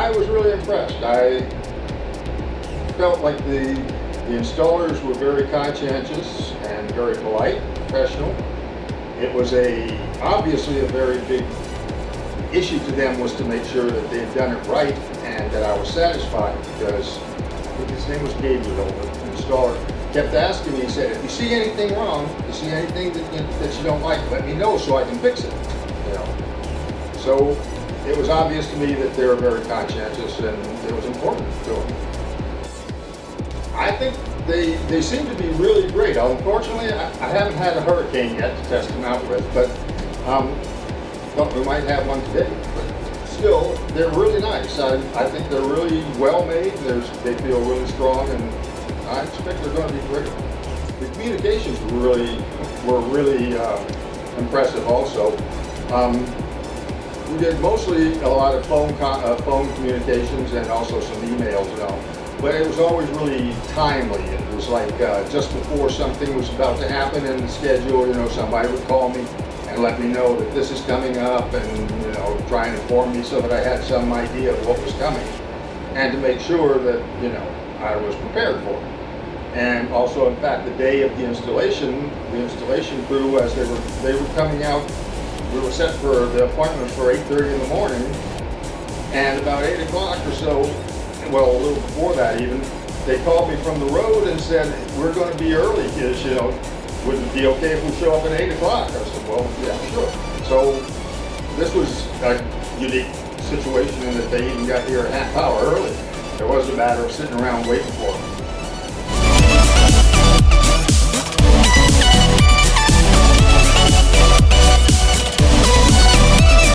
I was really impressed. I felt like the installers were very conscientious and very polite, professional. It was obviously a very big issue to them was to make sure that they had done it right and that I was satisfied, because I think his name was Gabriel, the installer, kept asking me, he said, if you see anything wrong, if you see anything that you don't like, let me know so I can fix it. You know. So it was obvious to me that they were very conscientious and it was important to them. I think they seem to be really great. Unfortunately, I haven't had a hurricane yet to test them out with, but we might have one today. But still, they're really nice. I think they're really well made. They feel really strong, and I expect they're going to be great. The communications were really impressive also. We did mostly a lot of phone communications and also some emails, you know. But it was always really timely. It was like just before something was about to happen in the schedule, you know, somebody would call me and let me know that this is coming up, and you know, try and inform me so that I had some idea of what was coming, and to make sure that, you know, I was prepared for it. And also, in fact, the day of the installation crew, as they were coming out, we were set for the appointment for 8:30 in the morning, and about 8 o'clock or so, well, a little before that even, they called me from the road and said, we're going to be early, kids, you know, would it be okay if we show up at 8 o'clock? I said, well, yeah, sure. So this was a unique situation in that they even got here a half hour early. It wasn't a matter of sitting around waiting for them.